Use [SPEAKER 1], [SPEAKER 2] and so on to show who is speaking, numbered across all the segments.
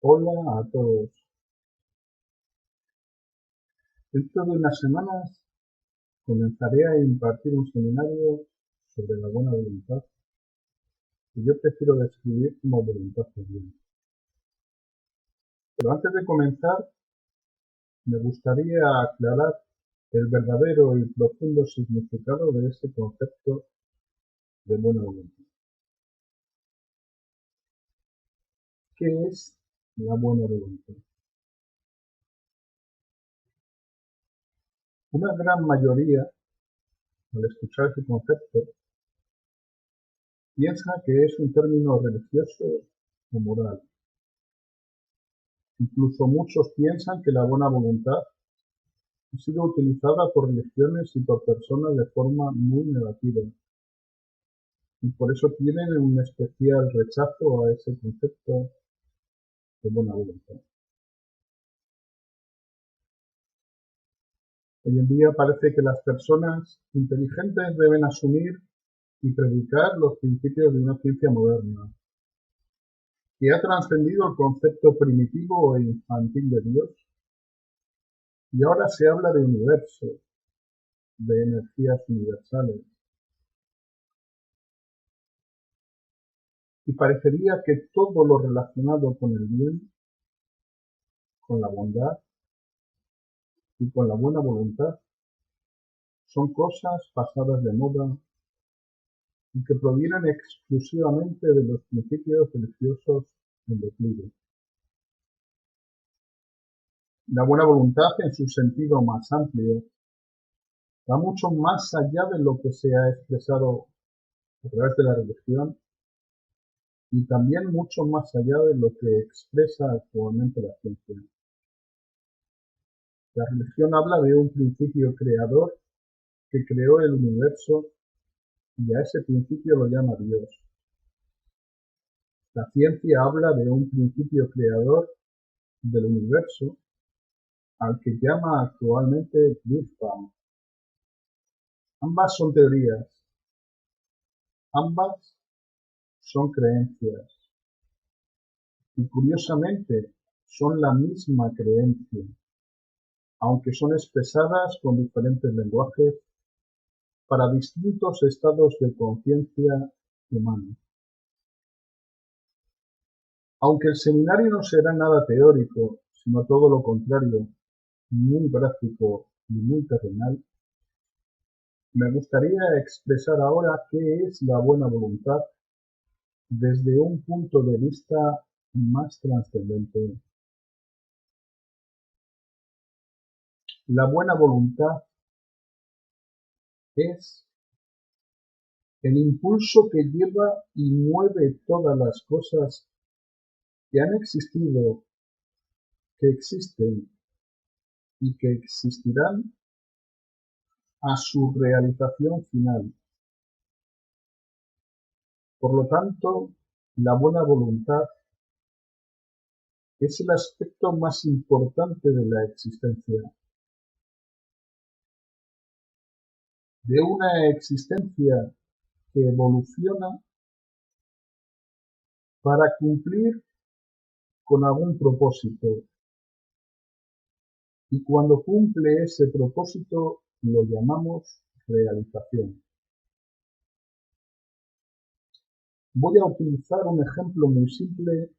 [SPEAKER 1] Hola a todos. Dentro de unas semanas comenzaré a impartir un seminario sobre la buena voluntad que yo prefiero describir como voluntad de Dios. Pero antes de comenzar, me gustaría aclarar el verdadero y profundo significado de ese concepto de buena voluntad. ¿Qué es la buena voluntad? Una gran mayoría, al escuchar ese concepto, piensa que es un término religioso o moral. Incluso muchos piensan que la buena voluntad ha sido utilizada por religiones y por personas de forma muy negativa, y por eso tienen un especial rechazo a ese concepto de buena voluntad. Hoy en día parece que las personas inteligentes deben asumir y predicar los principios de una ciencia moderna, que ha trascendido el concepto primitivo e infantil de Dios, y ahora se habla de universo, de energías universales. Y parecería que todo lo relacionado con el bien, con la bondad y con la buena voluntad son cosas pasadas de moda y que provienen exclusivamente de los principios religiosos en declive. La buena voluntad, en su sentido más amplio, va mucho más allá de lo que se ha expresado a través de la religión y también mucho más allá de lo que expresa actualmente la ciencia. La religión habla de un principio creador que creó el universo y a ese principio lo llama Dios. La ciencia habla de un principio creador del universo al que llama actualmente Big Bang. Ambas son teorías, ambas son creencias y curiosamente son la misma creencia, aunque son expresadas con diferentes lenguajes para distintos estados de conciencia humana. Aunque el seminario no será nada teórico, sino todo lo contrario, muy gráfico y muy terrenal, me gustaría expresar ahora qué es la buena voluntad desde un punto de vista más trascendente. La buena voluntad es el impulso que lleva y mueve todas las cosas que han existido, que existen y que existirán a su realización final. Por lo tanto, la buena voluntad es el aspecto más importante de la existencia. De una existencia que evoluciona para cumplir con algún propósito, y cuando cumple ese propósito lo llamamos realización. Voy a utilizar un ejemplo muy simple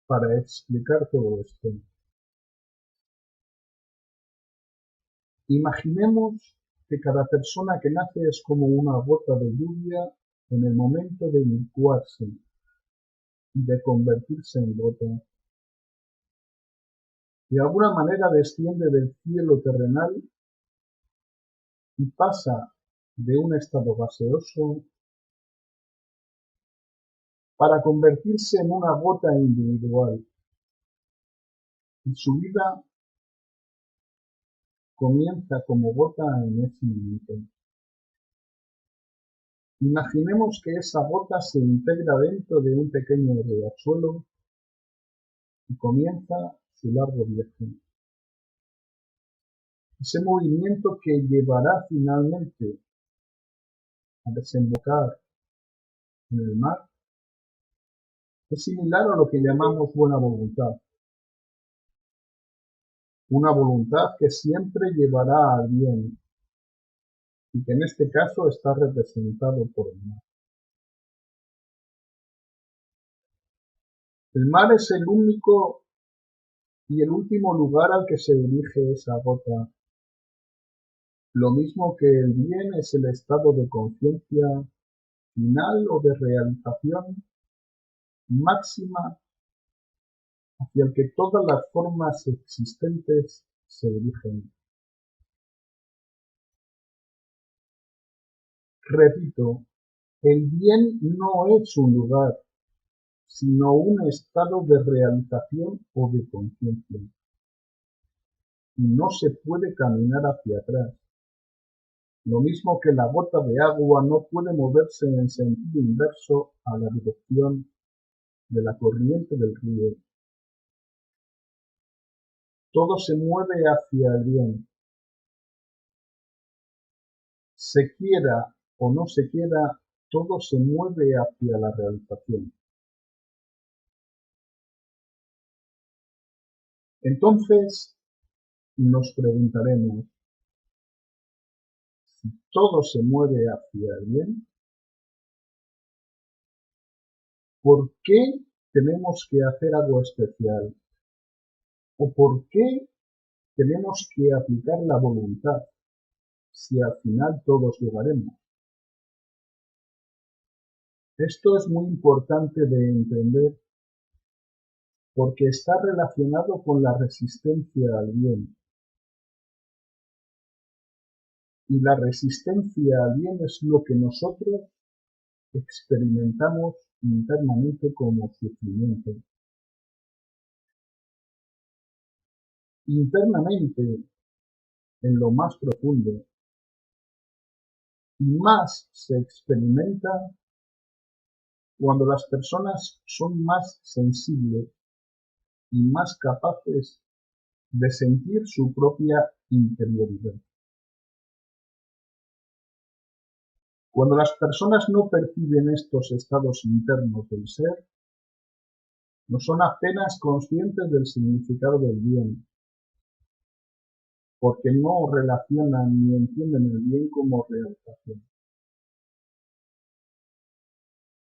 [SPEAKER 1] para explicar todo esto. Imaginemos que cada persona que nace es como una gota de lluvia en el momento de licuarse y de convertirse en gota. De alguna manera desciende del cielo terrenal y pasa de un estado gaseoso para convertirse en una gota individual, y su vida comienza como gota en ese momento. Imaginemos que esa gota se integra dentro de un pequeño riachuelo y comienza su largo viaje. Ese movimiento que llevará finalmente a desembocar en el mar Es similar a lo que llamamos buena voluntad, una voluntad que siempre llevará al bien y que en este caso está representado por el mar. El mar es el único y el último lugar al que se dirige esa gota, lo mismo que el bien es el estado de conciencia final o de realización máxima hacia el que todas las formas existentes se dirigen. Repito, el bien no es un lugar, sino un estado de realización o de conciencia. Y no se puede caminar hacia atrás. Lo mismo que la gota de agua no puede moverse en sentido inverso a la dirección de la corriente del río. Todo se mueve hacia el bien. Se quiera o no se quiera, todo se mueve hacia la realización. Entonces nos preguntaremos, si todo se mueve hacia el bien, ¿por qué tenemos que hacer algo especial? ¿O por qué tenemos que aplicar la voluntad si al final todos llegaremos? Esto es muy importante de entender porque está relacionado con la resistencia al bien. Y la resistencia al bien es lo que nosotros experimentamos internamente como sufrimiento. Internamente, en lo más profundo, y más se experimenta cuando las personas son más sensibles y más capaces de sentir su propia interioridad. Cuando las personas no perciben estos estados internos del ser, no son apenas conscientes del significado del bien, porque no relacionan ni entienden el bien como realización.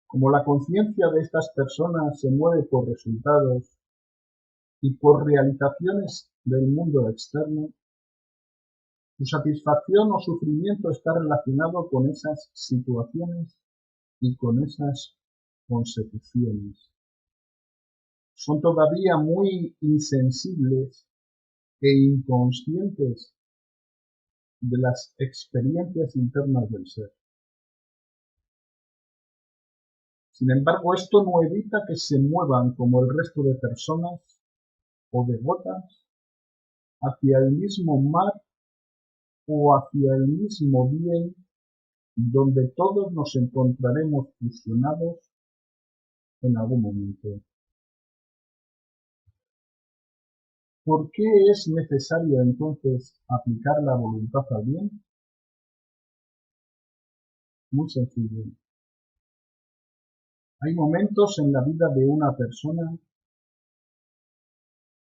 [SPEAKER 1] Como la conciencia de estas personas se mueve por resultados y por realizaciones del mundo externo, su satisfacción o sufrimiento está relacionado con esas situaciones y con esas consecuciones. Son todavía muy insensibles e inconscientes de las experiencias internas del ser. Sin embargo, esto no evita que se muevan como el resto de personas o de gotas hacia el mismo mar o hacia el mismo bien donde todos nos encontraremos fusionados en algún momento. ¿Por qué es necesario entonces aplicar la voluntad al bien? Muy sencillo. Hay momentos en la vida de una persona,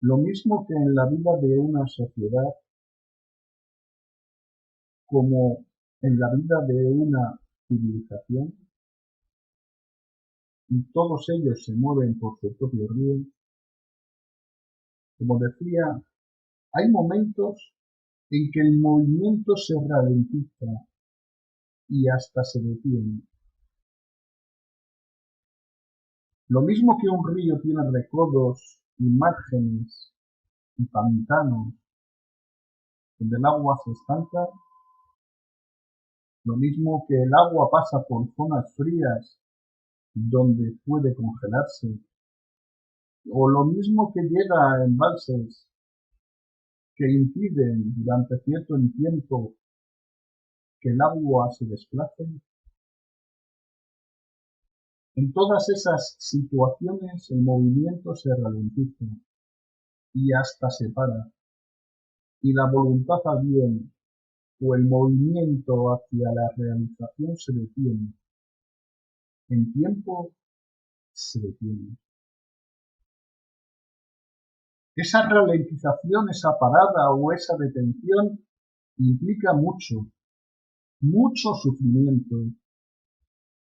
[SPEAKER 1] lo mismo que en la vida de una sociedad, como en la vida de una civilización, y todos ellos se mueven por su propio río. Como decía, hay momentos en que el movimiento se ralentiza y hasta se detiene. Lo mismo que un río tiene recodos y márgenes y pantanos donde el agua se estanca, lo mismo que el agua pasa por zonas frías donde puede congelarse, o lo mismo que llega a embalses que impiden durante cierto tiempo que el agua se desplace. En todas esas situaciones el movimiento se ralentiza y hasta se para, y la voluntad al bien o el movimiento hacia la realización se detiene en tiempo se detiene. Esa ralentización, esa parada o esa detención implica mucho sufrimiento,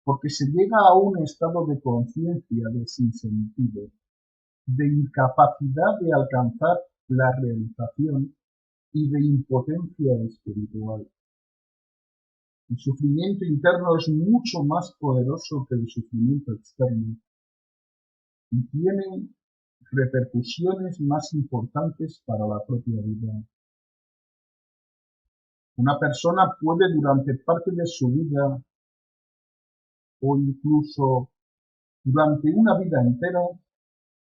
[SPEAKER 1] porque se llega a un estado de conciencia de sinsentido, de incapacidad de alcanzar la realización y de impotencia espiritual. El sufrimiento interno es mucho más poderoso que el sufrimiento externo y tiene repercusiones más importantes para la propia vida. Una persona puede durante parte de su vida o incluso durante una vida entera,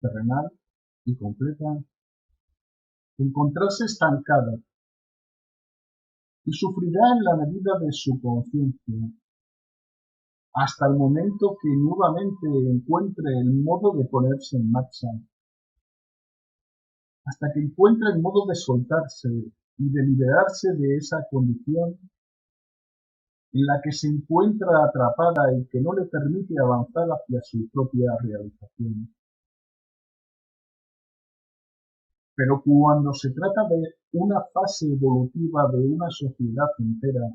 [SPEAKER 1] terrenal y completa, encontrarse estancada y sufrirá en la medida de su conciencia, hasta el momento que nuevamente encuentre el modo de ponerse en marcha, hasta que encuentre el modo de soltarse y de liberarse de esa condición en la que se encuentra atrapada y que no le permite avanzar hacia su propia realización. Pero cuando se trata de una fase evolutiva de una sociedad entera,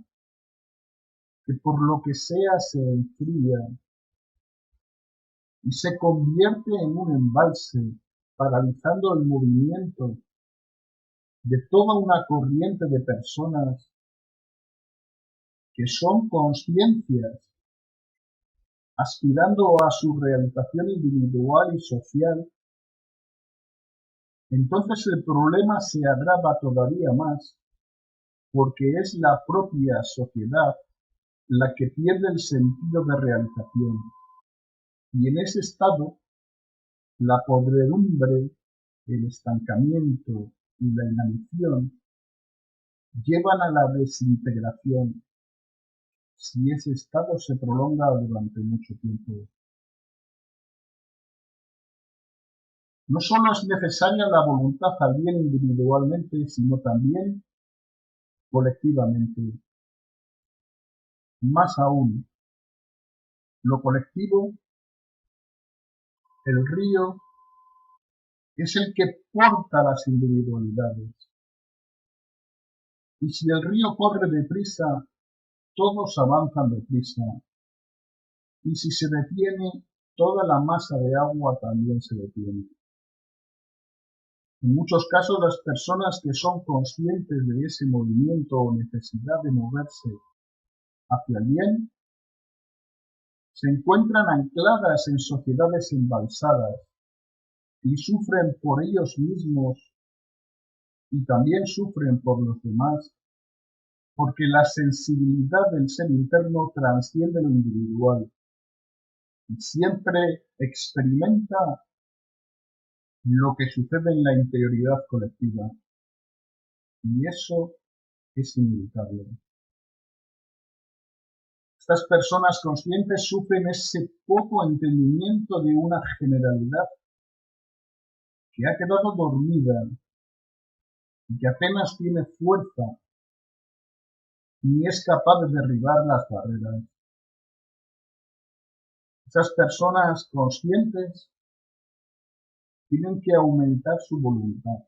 [SPEAKER 1] que por lo que sea se enfría y se convierte en un embalse, paralizando el movimiento de toda una corriente de personas que son conciencias, aspirando a su realización individual y social, entonces el problema se agrava todavía más, porque es la propia sociedad la que pierde el sentido de realización. Y en ese estado, la podredumbre, el estancamiento y la inanición llevan a la desintegración si ese estado se prolonga durante mucho tiempo. No solo es necesaria la voluntad al bien individualmente, sino también colectivamente. Más aún, lo colectivo, el río, es el que porta las individualidades. Y si el río corre deprisa, todos avanzan deprisa. Y si se detiene, toda la masa de agua también se detiene. En muchos casos, las personas que son conscientes de ese movimiento o necesidad de moverse hacia el bien, se encuentran ancladas en sociedades embalsadas y sufren por ellos mismos y también sufren por los demás, porque la sensibilidad del ser interno trasciende lo individual y siempre experimenta lo que sucede en la interioridad colectiva, y eso es inevitable. Estas personas conscientes sufren ese poco entendimiento de una generalidad que ha quedado dormida y que apenas tiene fuerza ni es capaz de derribar las barreras. Esas personas conscientes tienen que aumentar su voluntad,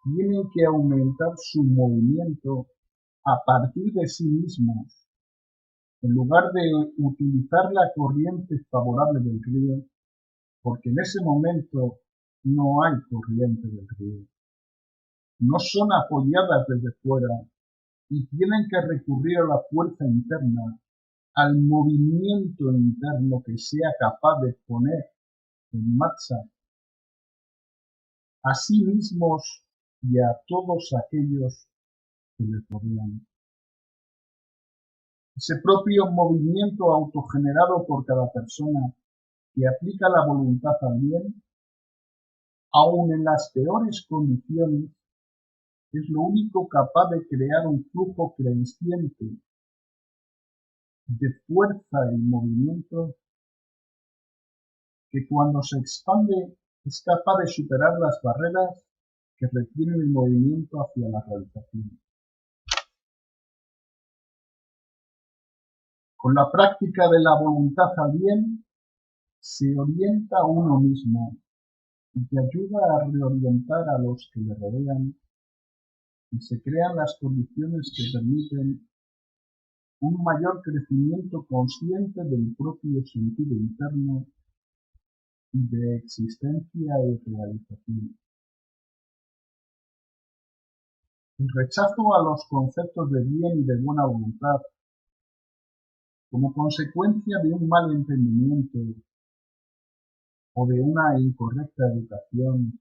[SPEAKER 1] tienen que aumentar su movimiento a partir de sí mismos, en lugar de utilizar la corriente favorable del río, porque en ese momento no hay corriente del río. No son apoyadas desde fuera y tienen que recurrir a la fuerza interna, al movimiento interno que sea capaz de poner en marcha a sí mismos y a todos aquellos que les rodean. Ese propio movimiento autogenerado por cada persona que aplica la voluntad al bien, aun en las peores condiciones, es lo único capaz de crear un flujo creciente de fuerza y movimiento que cuando se expande es capaz de superar las barreras que retienen el movimiento hacia la realización. Con la práctica de la voluntad al bien, se orienta a uno mismo y que ayuda a reorientar a los que le rodean y se crean las condiciones que permiten un mayor crecimiento consciente del propio sentido interno y de existencia y realización. El rechazo a los conceptos de bien y de buena voluntad como consecuencia de un mal entendimiento o de una incorrecta educación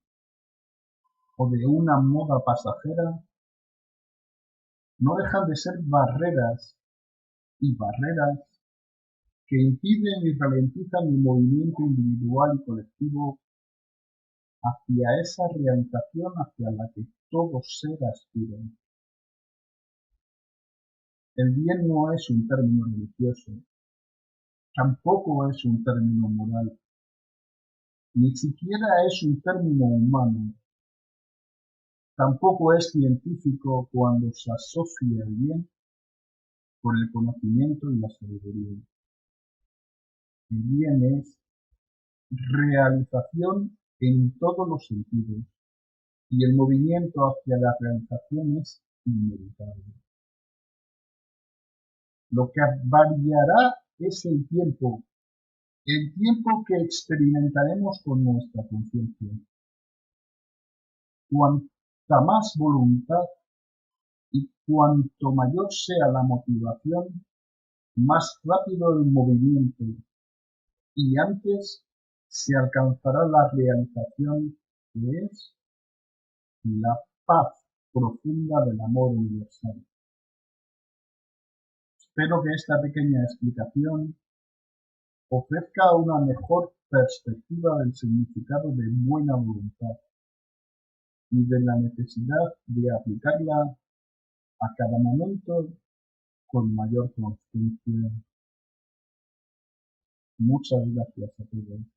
[SPEAKER 1] o de una moda pasajera no dejan de ser barreras y barreras que impiden y ralentizan el movimiento individual y colectivo hacia esa realización hacia la que todo ser aspira. El bien no es un término religioso, tampoco es un término moral, ni siquiera es un término humano, tampoco es científico cuando se asocia el bien con el conocimiento y la sabiduría. El bien es realización en todos los sentidos y el movimiento hacia la realización es inevitable. Lo que variará es el tiempo que experimentaremos con nuestra conciencia. Cuanta más voluntad y cuanto mayor sea la motivación, más rápido el movimiento y antes se alcanzará la realización que es la paz profunda del amor universal. Espero que esta pequeña explicación ofrezca una mejor perspectiva del significado de buena voluntad y de la necesidad de aplicarla a cada momento con mayor conciencia. Muchas gracias a todos.